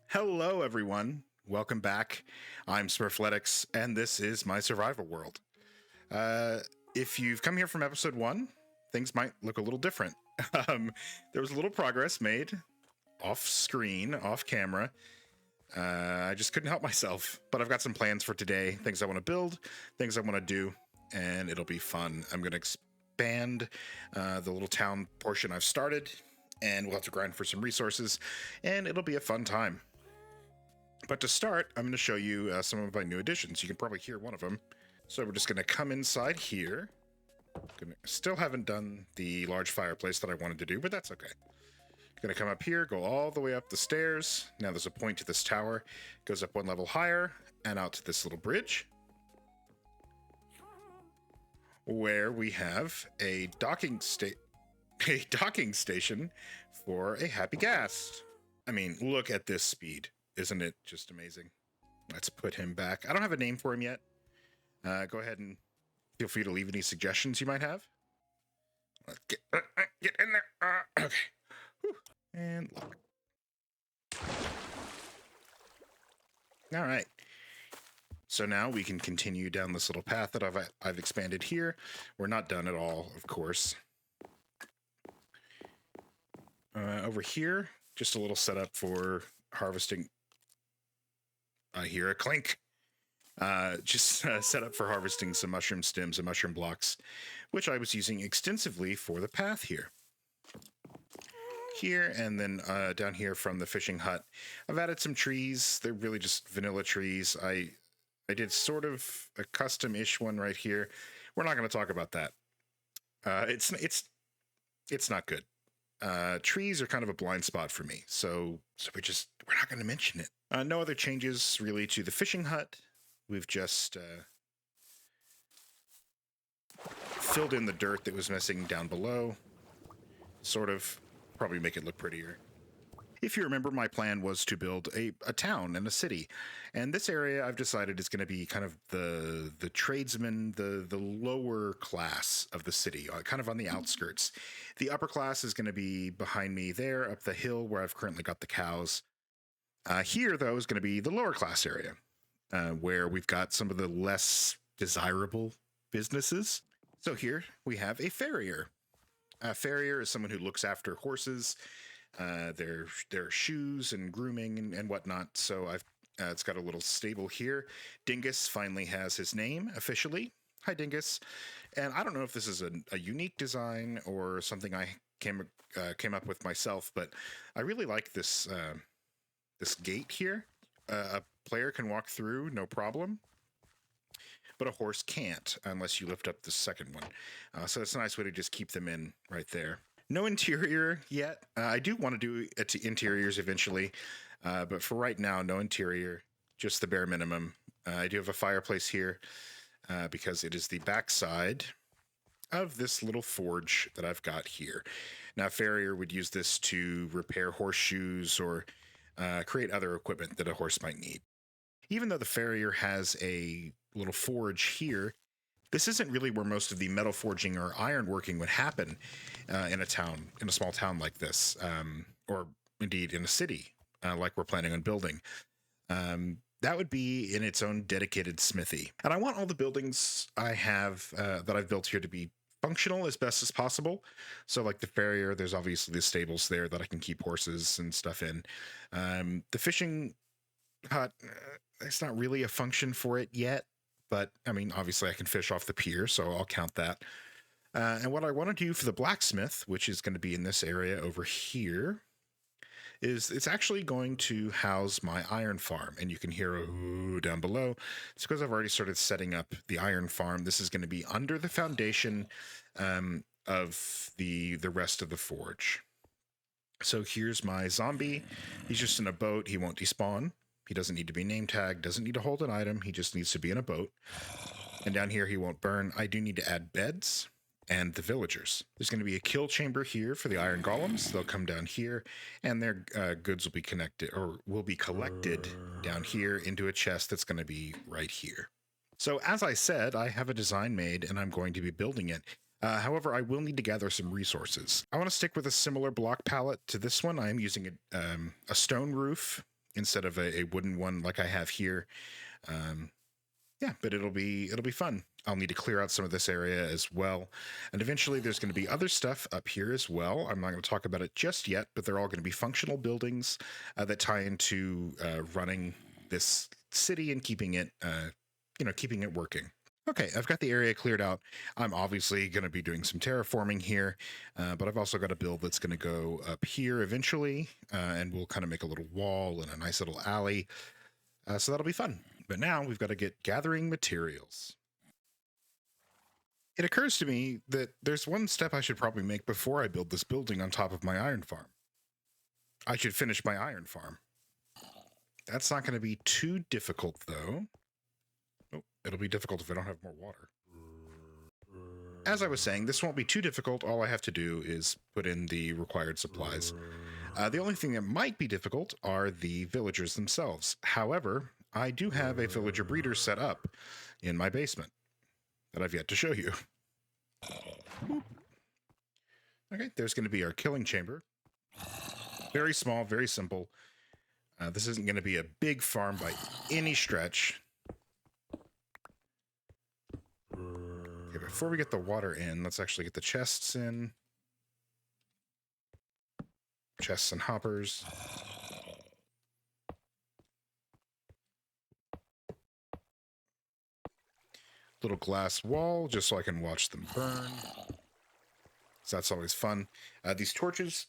Hello, everyone. Welcome back. I'm Smurfletics, and this is my survival world. If you've come here from episode 1, things might look a little different. There was a little progress made off screen, off camera. I just couldn't help myself, but I've got some plans for today, things I want to build, things I want to do, and it'll be fun. I'm going to expand the little town portion I've started, and we'll have to grind for some resources, and it'll be a fun time. But to start, I'm going to show you some of my new additions. You can probably hear one of them. So we're just going to come inside here. Still haven't done the large fireplace that I wanted to do, but that's okay. Going to come up here, go all the way up the stairs. Now there's a point to this tower. Goes up one level higher and out to this little bridge, where we have a docking station for a happy ghast. I mean, look at this speed. Isn't it just amazing? Let's put him back. I don't have a name for him yet. Go ahead and feel free to leave any suggestions you might have. Let's get in there. Okay. Whew. And lock. All right. So now we can continue down this little path that I've expanded here. We're not done at all, of course. Over here, just a little setup for harvesting. I hear a clink. Just set up for harvesting some mushroom stems and mushroom blocks, which I was using extensively for the path here. Here and then down here from the fishing hut, I've added some trees. They're really just vanilla trees. I did sort of a custom-ish one right here. We're not going to talk about that. It's not good. Trees are kind of a blind spot for me, so we're not going to mention it. No other changes really to the fishing hut. We've just filled in the dirt that was missing down below. Sort of, probably make it look prettier. If you remember, my plan was to build a town and a city. And this area I've decided is going to be kind of the tradesmen, the lower class of the city, kind of on the outskirts. The upper class is going to be behind me there, up the hill where I've currently got the cows. Here, though, is going to be the lower class area, where we've got some of the less desirable businesses. So here we have a farrier. A farrier is someone who looks after horses, their shoes and grooming and whatnot. So it's got a little stable here. Dingus finally has his name officially. Hi, Dingus. And I don't know if this is a unique design or something I came up with myself, but I really like this this gate here. A player can walk through, no problem. But a horse can't unless you lift up the second one. So it's a nice way to just keep them in right there. No interior yet. I do want to do interiors eventually, but for right now, no interior, just the bare minimum. I do have a fireplace here because it is the backside of this little forge that I've got here. Now, farrier would use this to repair horseshoes or create other equipment that a horse might need. Even though the farrier has a little forge here, this isn't really where most of the metal forging or iron working would happen in a small town like this, or indeed in a city like we're planning on building. That would be in its own dedicated smithy. And I want all the buildings I have that I've built here to be functional as best as possible. So like the farrier, there's obviously the stables there that I can keep horses and stuff in. The fishing hut, it's not really a function for it yet, but I mean, obviously I can fish off the pier, so I'll count that. And what I want to do for the blacksmith, which is going to be in this area over here, is it's actually going to house my iron farm. And you can hear a ooh down below. It's because I've already started setting up the iron farm. This is going to be under the foundation of the rest of the forge. So here's my zombie. He's just in a boat. He won't despawn. He doesn't need to be name tagged, doesn't need to hold an item. He just needs to be in a boat. And down here, he won't burn. I do need to add beds and the villagers. There's going to be a kill chamber here for the iron golems. They'll come down here, and their goods will be collected down here into a chest that's going to be right here. So as I said, I have a design made, and I'm going to be building it. However, I will need to gather some resources. I want to stick with a similar block palette to this one. I am using a stone roof instead of a wooden one like I have here. Yeah, but it'll be fun. I'll need to clear out some of this area as well. And eventually there's going to be other stuff up here as well. I'm not going to talk about it just yet, but they're all going to be functional buildings that tie into running this city and keeping it, keeping it working. Okay, I've got the area cleared out. I'm obviously going to be doing some terraforming here, but I've also got a build that's going to go up here eventually, and we'll kind of make a little wall and a nice little alley. So that'll be fun. But now we've got to get gathering materials. It occurs to me that there's one step I should probably make before I build this building on top of my iron farm. I should finish my iron farm. That's not going to be too difficult, though. Oh, it'll be difficult if I don't have more water. As I was saying, this won't be too difficult. All I have to do is put in the required supplies. The only thing that might be difficult are the villagers themselves. However, I do have a villager breeder set up in my basement that I've yet to show you. Okay, there's going to be our killing chamber. Very small, very simple. This isn't going to be a big farm by any stretch. Okay, before we get the water in, let's actually get the chests in. Chests and hoppers. Little glass wall just so I can watch them burn. So that's always fun. These torches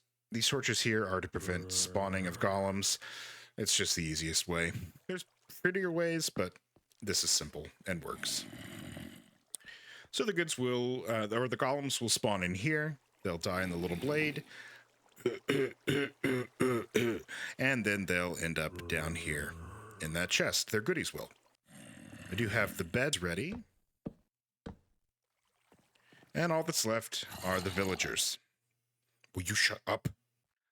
here are to prevent spawning of golems. It's just the easiest way. There's prettier ways, but this is simple and works. So the goods will, or the golems will spawn in here. They'll die in the little blade. And then they'll end up down here in that chest. Their goodies will. I do have the beds ready. And all that's left are the villagers. Will you shut up?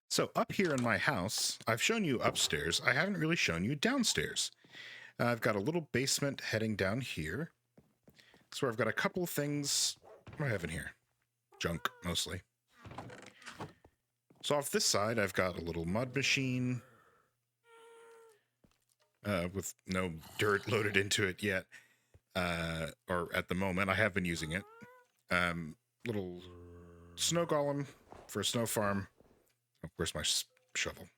So up here in my house, I've shown you upstairs. I haven't really shown you downstairs. I've got a little basement heading down here. So I've got a couple of things. What do I have in here? Junk, mostly. So off this side, I've got a little mud machine with no dirt loaded into it yet, or at the moment. I have been using it. Little snow golem for a snow farm. Oh, where's my shovel?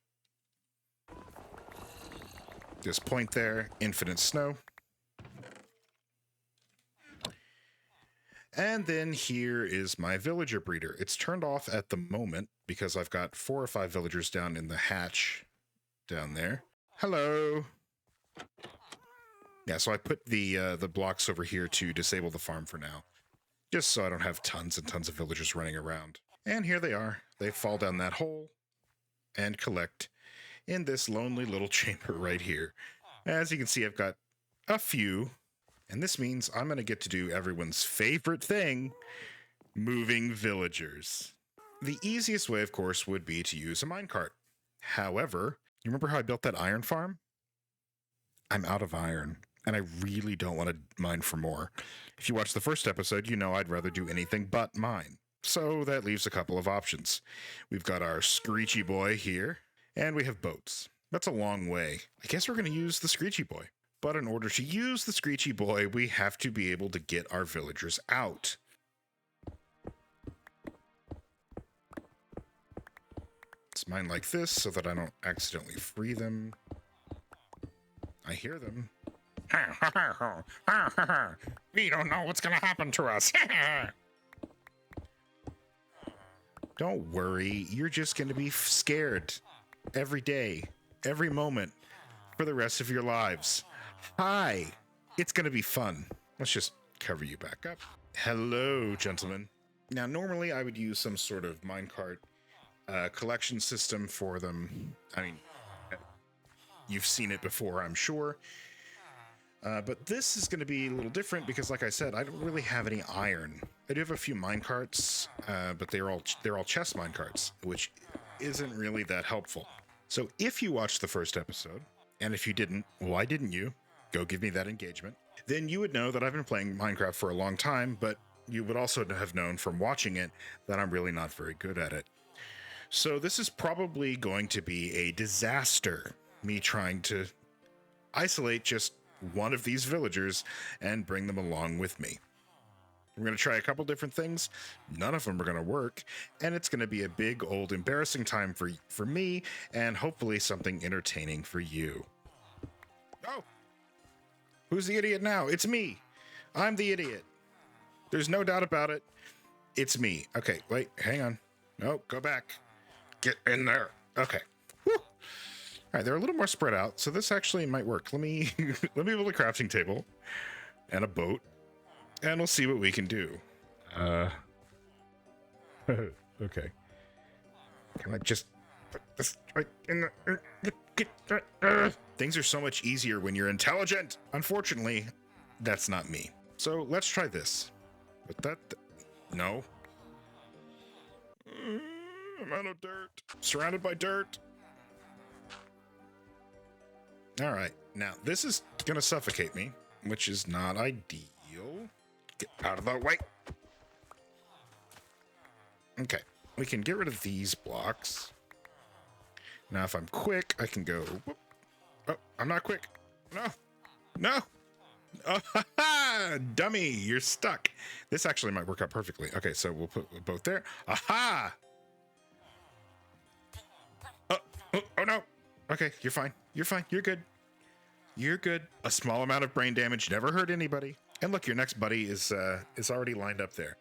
Just point there, infinite snow. And then here is my villager breeder. It's turned off at the moment because I've got 4 or 5 villagers down in the hatch down there. Hello. Yeah, so I put the blocks over here to disable the farm for now, just so I don't have tons and tons of villagers running around. And here they are. They fall down that hole and collect in this lonely little chamber right here. As you can see, I've got a few. And this means I'm going to get to do everyone's favorite thing, moving villagers. The easiest way, of course, would be to use a minecart. However, you remember how I built that iron farm? I'm out of iron, and I really don't want to mine for more. If you watch the first episode, you know I'd rather do anything but mine. So that leaves a couple of options. We've got our Screechy Boy here, and we have boats. That's a long way. I guess we're going to use the Screechy Boy. But in order to use the Screechy Boy, we have to be able to get our villagers out. Let's mine like this so that I don't accidentally free them. I hear them. We don't know what's going to happen to us. Don't worry, you're just going to be scared every day, every moment, for the rest of your lives. Hi, it's going to be fun. Let's just cover you back up. Hello, gentlemen. Now, normally I would use some sort of minecart collection system for them. I mean, you've seen it before, I'm sure. But this is going to be a little different because, like I said, I don't really have any iron. I do have a few minecarts, but they're all chest minecarts, which isn't really that helpful. So if you watched the first episode, and if you didn't, why didn't you? Go give me that engagement. Then you would know that I've been playing Minecraft for a long time, but you would also have known from watching it that I'm really not very good at it. So this is probably going to be a disaster, me trying to isolate just one of these villagers and bring them along with me. We're going to try a couple different things. None of them are going to work, and it's going to be a big, old, embarrassing time for me, and hopefully something entertaining for you. Oh! Who's the idiot now? It's me! I'm the idiot. There's no doubt about it. It's me. Okay, wait, hang on. No, go back. Get in there. Okay. Whew. All right, they're a little more spread out, so this actually might work. Let me build a crafting table and a boat, and we'll see what we can do. Okay. Can I just put this right in the... Things are so much easier when you're intelligent. Unfortunately, that's not me. So let's try this. But that... No. I'm out of dirt. Surrounded by dirt. All right. Now, this is going to suffocate me, which is not ideal. Get out of the way. Okay. We can get rid of these blocks. Now, if I'm quick, I can go... Whoop. Oh, I'm not quick. No. No. Oh, ha, ha! Dummy, you're stuck. This actually might work out perfectly. Okay, so we'll put both there. Aha! Oh, no. Okay, you're fine. You're fine. You're good. You're good. A small amount of brain damage never hurt anybody. And look, your next buddy is already lined up there.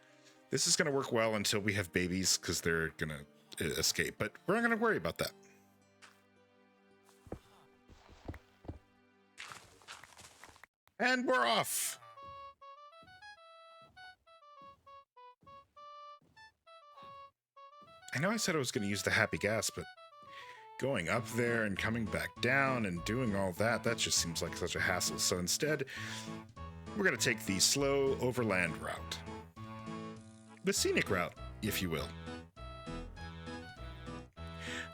This is going to work well until we have babies, because they're going to escape. But we're not going to worry about that. And we're off. I know I said I was going to use the happy gas, but going up there and coming back down and doing all that, that just seems like such a hassle. So instead, we're going to take the slow overland route. The scenic route, if you will.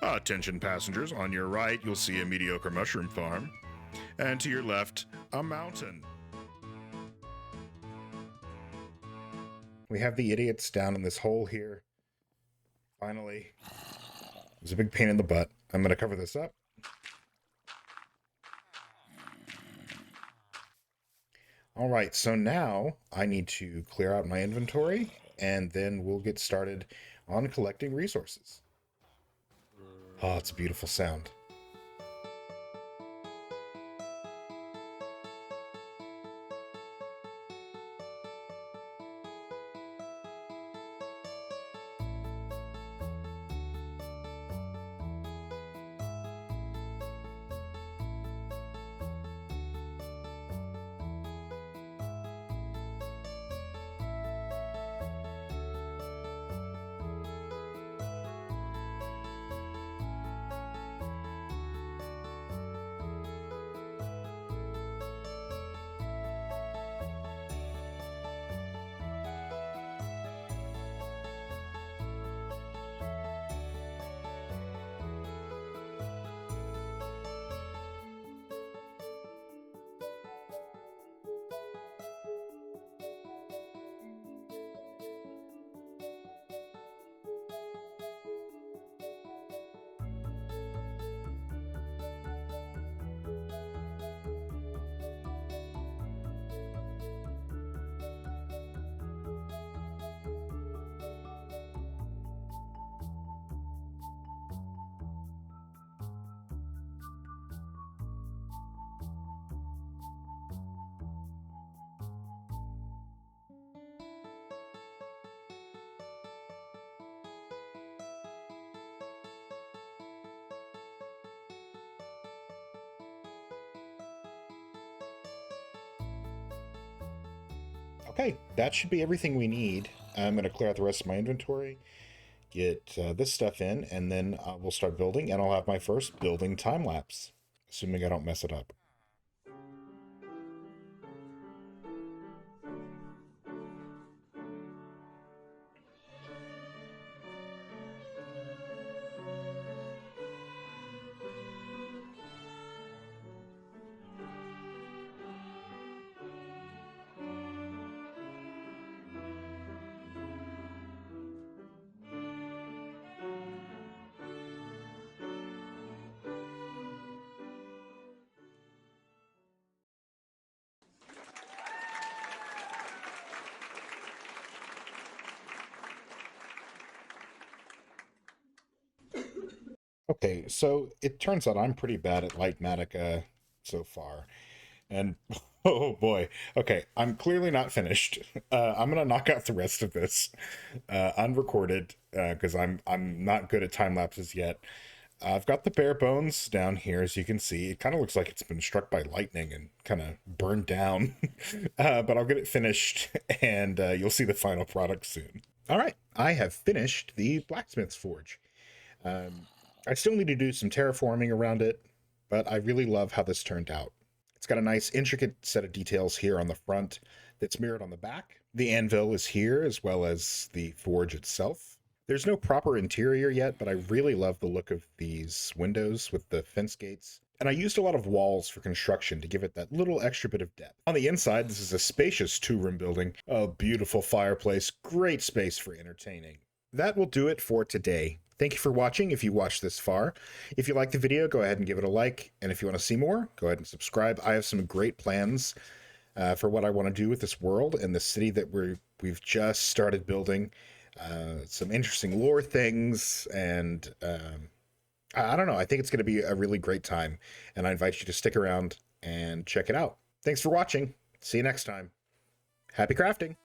Attention passengers, on your right, you'll see a mediocre mushroom farm. And to your left, a mountain. We have the idiots down in this hole here. Finally. It was a big pain in the butt. I'm going to cover this up. All right, so now I need to clear out my inventory, and then we'll get started on collecting resources. Oh, it's a beautiful sound. Okay, that should be everything we need. I'm going to clear out the rest of my inventory, get this stuff in, and then we'll start building, and I'll have my first building time lapse, assuming I don't mess it up. Okay, so it turns out I'm pretty bad at Lightmatica so far. And oh boy. Okay, I'm clearly not finished. I'm gonna knock out the rest of this unrecorded because I'm not good at time lapses yet. I've got the bare bones down here, as you can see. It kind of looks like it's been struck by lightning and kind of burned down. But I'll get it finished, and you'll see the final product soon. All right, I have finished the Blacksmith's Forge. Um, I still need to do some terraforming around it, but I really love how this turned out. It's got a nice intricate set of details here on the front that's mirrored on the back. The anvil is here as well as the forge itself. There's no proper interior yet, but I really love the look of these windows with the fence gates. And I used a lot of walls for construction to give it that little extra bit of depth. On the inside, this is a spacious two-room building. A beautiful fireplace, great space for entertaining. That will do it for today. Thank you for watching if you watched this far. If you liked the video, go ahead and give it a like. And if you want to see more, go ahead and subscribe. I have some great plans for what I want to do with this world and the city that we've just started building. Some interesting lore things, and I don't know. I think it's going to be a really great time, and I invite you to stick around and check it out. Thanks for watching. See you next time. Happy crafting.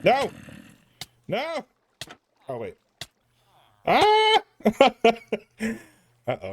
No! No! Oh, wait. Ah! Uh-oh.